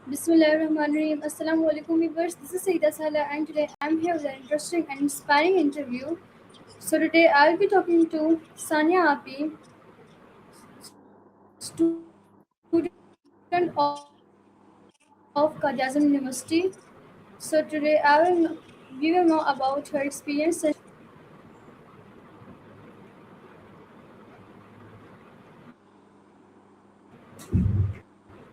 Bismillahirrahmanirrahim. Assalamu alaikum viewers. This is Saida Sala and today I'm here with an interesting and inspiring interview. So today I'll be talking to Sania Api, student of Qaid University. So today we will know about her experience.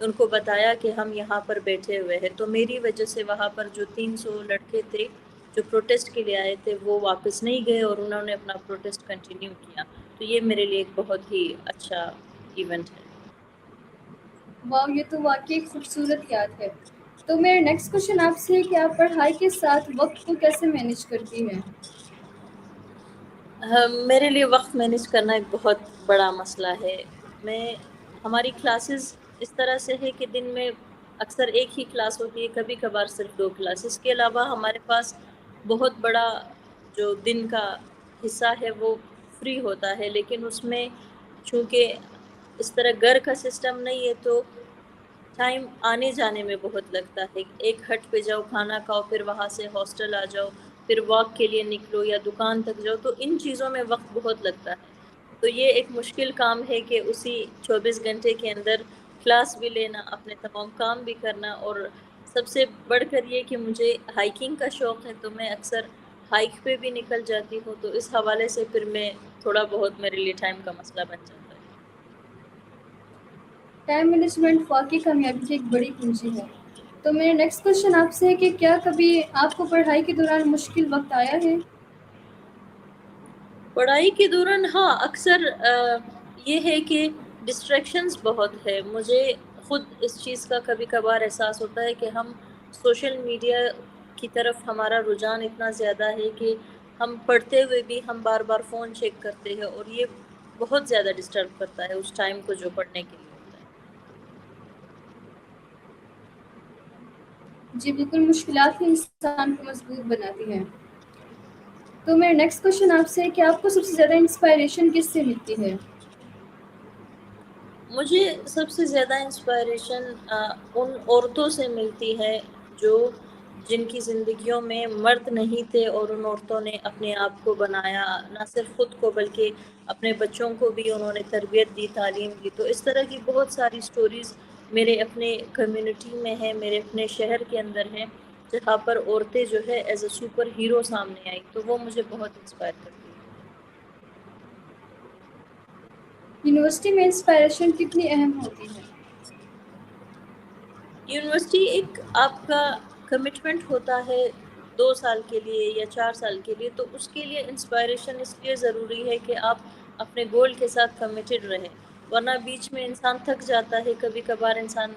ان کو بتایا کہ ہم یہاں پر بیٹھے ہوئے ہیں. تو میری وجہ سے وہاں پر جو 300 لڑکے تھے جو پروٹیسٹ کے لیے آئے تھے وہ واپس نہیں گئے اور انہوں نے اپنا پروٹیسٹ کنٹینیو کیا. تو یہ میرے لیے ایک بہت ہی اچھا ایونٹ ہے. واو، یہ تو واقعی ایک خوبصورت یاد ہے. تو میرا نیکسٹ کوشچن آپ سے ہے کہ آپ پڑھائی کے ساتھ وقت کو کیسے مینیج کرتی ہیں؟ میرے لیے وقت مینیج کرنا ایک بہت بڑا مسئلہ ہے. ہماری کلاسز اس طرح سے ہے کہ دن میں اکثر ایک ہی کلاس ہوتی ہے، کبھی کبھار صرف 2 کلاس. اس کے علاوہ ہمارے پاس بہت بڑا جو دن کا حصہ ہے وہ فری ہوتا ہے، لیکن اس میں چونکہ اس طرح گھر کا سسٹم نہیں ہے تو ٹائم آنے جانے میں بہت لگتا ہے. ایک ہٹ پہ جاؤ، کھانا کھاؤ، پھر وہاں سے ہاسٹل آ جاؤ، پھر واک کے لیے نکلو یا دکان تک جاؤ، تو ان چیزوں میں وقت بہت لگتا ہے. تو یہ ایک مشکل کام ہے کہ اسی 24 گھنٹے کے اندر کلاس بھی لینا، اپنے تمام کام بھی کرنا، اور سب سے بڑھ کر یہ کہ مجھے ہائیکنگ کا شوق ہے تو میں اکثر ہائیک پہ بھی نکل جاتی ہوں. تو اس حوالے سے پھر میں تھوڑا بہت میرے لیے ٹائم کا مسئلہ بن جاتا ہے. ٹائم مینجمنٹ واقعی کامیابی کی ایک بڑی کنجی ہے. تو میرا نیکسٹ کوشچن آپ سے ہے کہ کیا کبھی آپ کو پڑھائی کے دوران مشکل وقت آیا ہے؟ پڑھائی کے دوران ہاں، اکثر یہ ہے کہ ڈسٹریکشنز بہت ہے. مجھے خود اس چیز کا کبھی کبھار احساس ہوتا ہے کہ ہم سوشل میڈیا کی طرف ہمارا رجحان اتنا زیادہ ہے کہ ہم پڑھتے ہوئے بھی ہم بار بار فون چیک کرتے ہیں، اور یہ بہت زیادہ ڈسٹرب کرتا ہے اس ٹائم کو جو پڑھنے کے لیے ہوتا ہے. جی بالکل، مشکلات ہی انسان کو مضبوط بناتی ہیں. تو میرا نیکسٹ کوشچن آپ سے ہے کہ آپ کو سب سے زیادہ انسپائریشن کس سے ملتی ہے؟ مجھے سب سے زیادہ انسپائریشن ان عورتوں سے ملتی ہے جن کی زندگیوں میں مرد نہیں تھے، اور ان عورتوں نے اپنے آپ کو بنایا، نہ صرف خود کو بلکہ اپنے بچوں کو بھی انہوں نے تربیت دی، تعلیم دی. تو اس طرح کی بہت ساری سٹوریز میرے اپنے کمیونٹی میں ہیں، میرے اپنے شہر کے اندر ہیں، جہاں پر عورتیں جو ہے ایز اے سپر ہیرو سامنے آئی. تو وہ مجھے بہت انسپائر کرتی ہے. یونیورسٹی میں انسپائریشن کتنی اہم ہوتی ہے؟ یونیورسٹی ایک آپ کا کمٹمنٹ ہوتا ہے 2 سال کے لیے یا 4 سال کے لیے. تو اس کے لیے انسپائریشن اس لیے ضروری ہے کہ آپ اپنے گول کے ساتھ کمیٹڈ رہیں، ورنہ بیچ میں انسان تھک جاتا ہے، کبھی کبھار انسان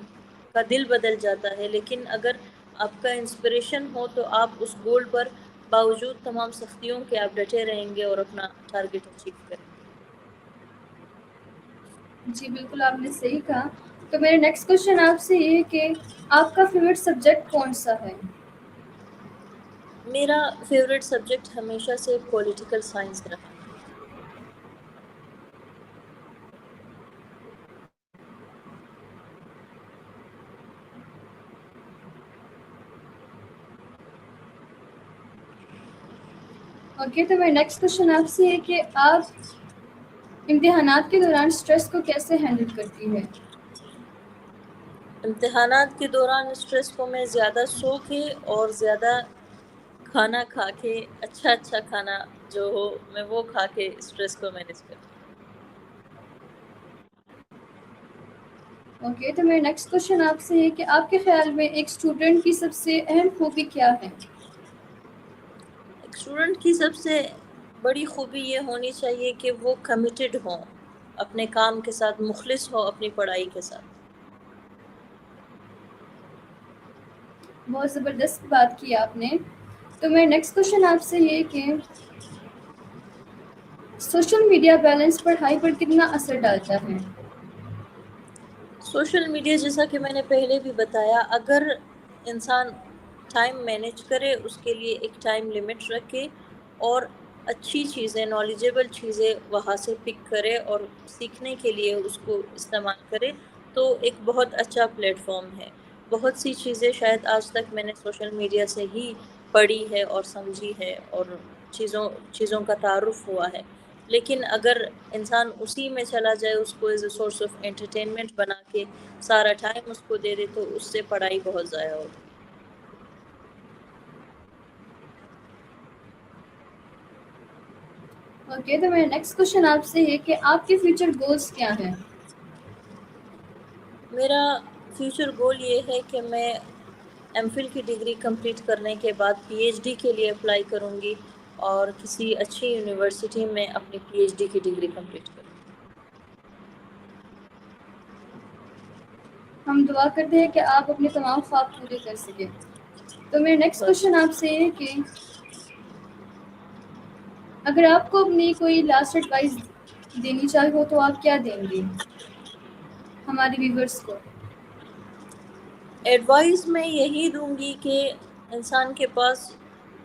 کا دل بدل جاتا ہے. لیکن اگر آپ کا انسپریشن ہو تو آپ اس گول پر باوجود تمام سختیوں کے آپ ڈٹے رہیں گے اور اپنا ٹارگٹ اچیو کریں گے. جی بالکل، آپ نے صحیح کہا. تو میرا نیکسٹ کوشچن آپ سے یہ ہے کہ آپ کا فیوریٹ سبجیکٹ کون سا ہے؟ میرا فیوریٹ سبجیکٹ ہمیشہ سے پولیٹیکل سائنس رہا. اوکے، تو میرا نیکسٹ کوشچن آپ سے ہے کہ آپ امتحانات کے دوران اسٹریس کو کیسے ہینڈل کرتی ہیں؟ امتحانات کے دوران اسٹریس کو میں زیادہ سو کے اور زیادہ کھانا کھا کے، اچھا کھانا جو ہو میں وہ کھا کے اسٹریس کو مینیج کرتی ہوں. اوکے، تو میرا نیکسٹ کوشچن آپ سے ہے کہ آپ کے خیال میں ایک اسٹوڈنٹ کی سب سے اہم خوبی کیا ہے؟ ایک اسٹوڈنٹ کی سب سے بڑی خوبی یہ ہونی چاہیے کہ وہ کمیٹڈ ہوں، اپنے کام کے ساتھ مخلص ہو، اپنی پڑھائی کے ساتھ. بہت زبردست بات کی آپ نے. تو میرا نیکسٹ کوشچن آپ سے یہ کہ سوشل میڈیا بیلنس پڑھائی پر کتنا اثر ڈالتا ہے؟ سوشل میڈیا جیسا کہ میں نے پہلے بھی بتایا، اگر انسان ٹائم مینیج کرے، اس کے لیے ایک ٹائم لمٹ رکھے اور اچھی چیزیں، نالجیبل چیزیں وہاں سے پک کرے اور سیکھنے کے لیے اس کو استعمال کرے، تو ایک بہت اچھا پلیٹ فارم ہے. بہت سی چیزیں شاید آج تک میں نے سوشل میڈیا سے ہی پڑھی ہے اور سمجھی ہے اور چیزوں کا تعارف ہوا ہے. لیکن اگر انسان اسی میں چلا جائے، اس کو as a source of entertainment بنا کے سارا ٹائم اس کو دے دے، تو اس سے پڑھائی بہت ضائع ہوتی ہے. اوکے، تو میرا نیکسٹ کوشچن آپ سے ہے کہ آپ کے فیوچر گولز کیا ہیں؟ میرا فیوچر گول یہ ہے کہ میں ایم فل کی ڈگری کمپلیٹ کرنے کے بعد پی ایچ ڈی کے لیے اپلائی کروں گی اور کسی اچھی یونیورسٹی میں اپنی پی ایچ ڈی کی ڈگری کمپلیٹ کروں گی. ہم دعا کرتے ہیں کہ آپ اپنے تمام خواب پورے کر سکیں. تو میرا نیکسٹ کوشچن آپ سے ہے کہ اگر آپ کو اپنی کوئی لاسٹ ایڈوائس دینی چاہیے ہو تو آپ کیا دیں گے ہمارے ویورز کو؟ ایڈوائس میں یہی دوں گی کہ انسان کے پاس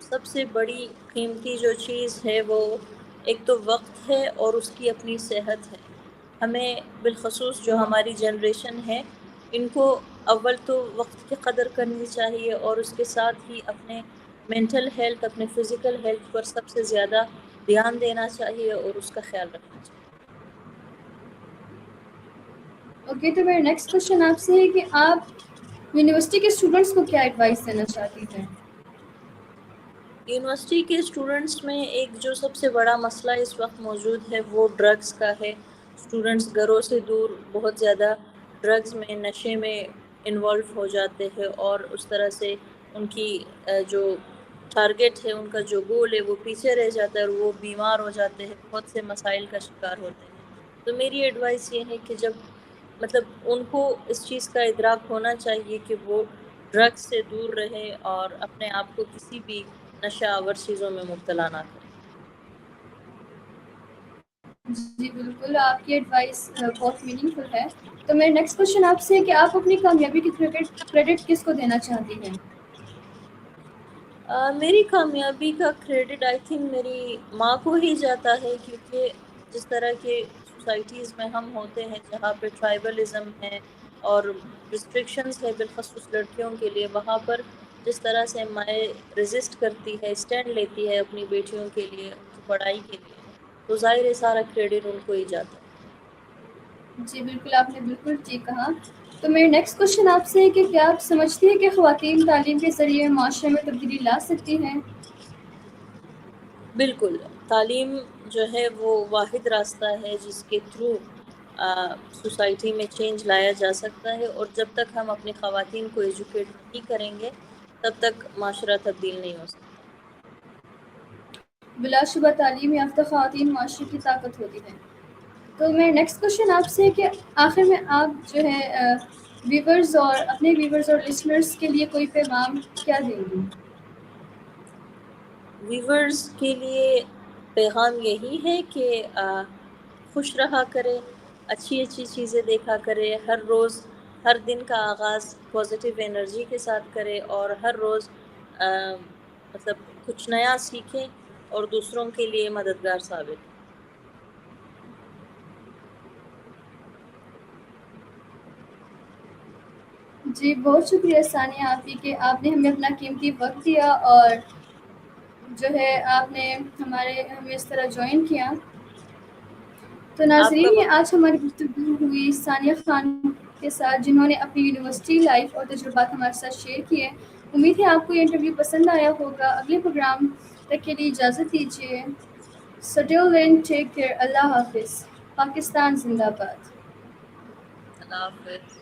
سب سے بڑی قیمتی جو چیز ہے وہ ایک تو وقت ہے اور اس کی اپنی صحت ہے. ہمیں بالخصوص جو ہماری جنریشن ہے ان کو اول تو وقت کی قدر کرنی چاہیے اور اس کے ساتھ ہی اپنے مینٹل ہیلتھ اپنے فزیکل ہیلتھ پر سب سے زیادہ دھیان دینا چاہیے اور اس کا خیال رکھنا چاہیے. اوکے، تو میرا نیکسٹ کوشچن آپ سے ہے کہ آپ یونیورسٹی کے اسٹوڈنٹس کو کیا ایڈوائس دینا چاہتی ہیں؟ یونیورسٹی کے اسٹوڈنٹس میں ایک جو سب سے بڑا مسئلہ اس وقت موجود ہے وہ ڈرگس کا ہے. اسٹوڈنٹس گھروں سے دور بہت زیادہ ڈرگس میں نشے میں انوالو ہو جاتے ہیں اور اس طرح سے ان کی جو ٹارگیٹ ہے ان کا جو گول ہے وہ پیچھے رہ جاتا ہے اور وہ بیمار ہو جاتے ہیں، بہت سے مسائل کا شکار ہوتے ہیں. تو میری ایڈوائس یہ ہے کہ جب ان کو اس چیز کا ادراک ہونا چاہیے کہ وہ ڈرگس سے دور رہے اور اپنے آپ کو کسی بھی نشہ آور چیزوں میں مبتلا نہ کریں. جی بالکل، آپ کی ایڈوائس بہت میننگ فل ہے. تو میرا نیکسٹ کوشچن آپ سے ہے کہ آپ اپنی کامیابی کی کریڈٹ کس کو دینا چاہتی ہیں؟ میری کامیابی کا کریڈٹ آئی تھنک میری ماں کو ہی جاتا ہے، کیونکہ جس طرح کے سوسائٹیز میں ہم ہوتے ہیں جہاں پہ ٹرائبلزم ہے اور ریسٹرکشنز ہے بالخصوص لڑکیوں کے لیے، وہاں پر جس طرح سے مائیں ریزسٹ کرتی ہے، اسٹینڈ لیتی ہے اپنی بیٹیوں کے لیے ان کی پڑھائی کے لیے، تو ظاہر ہے سارا کریڈٹ ان کو ہی جاتا ہے. جی بالکل، آپ نے بالکل ٹھیک کہا. تو میرا نیکسٹ کوشچن آپ سے ہے کہ کیا آپ سمجھتی ہیں کہ خواتین تعلیم کے ذریعے معاشرے میں تبدیلی لا سکتی ہیں؟ بالکل، تعلیم جو ہے وہ واحد راستہ ہے جس کے تھرو سوسائٹی میں چینج لایا جا سکتا ہے، اور جب تک ہم اپنی خواتین کو ایجوکیٹ نہیں کریں گے تب تک معاشرہ تبدیل نہیں ہو سکتا. بلا شبہ تعلیم یافتہ خواتین معاشرے کی طاقت ہوتی ہیں. تو میرا نیکسٹ کوشچن آپ سے ہے کہ آخر میں آپ جو ہے ویورز اور اپنے ویورز اور لسنرز کے لیے کوئی پیغام کیا دیں گی؟ ویورز کے لیے پیغام یہی ہے کہ خوش رہا کرے، اچھی اچھی چیزیں دیکھا کرے، ہر دن کا آغاز پازیٹیو انرجی کے ساتھ کرے اور ہر روز کچھ نیا سیکھیں اور دوسروں کے لیے مددگار ثابت ہو. جی بہت شکریہ ثانیہ آپ کی کہ آپ نے ہمیں اپنا قیمتی وقت دیا اور جو ہے آپ نے ہمیں اس طرح جوائن کیا. تو آپ کا ناظرین، یہ بہت آج ہماری گفتگو ہوئی ثانیہ خان کے ساتھ جنہوں نے اپنی یونیورسٹی لائف اور تجربات ہمارے ساتھ شیئر کیے. امید ہے آپ کو یہ انٹرویو پسند آیا ہوگا. اگلے پروگرام تک کے لیے اجازت دیجیے. So till then, take care. اللہ حافظ. پاکستان زندہ باد. اللہ حافظ.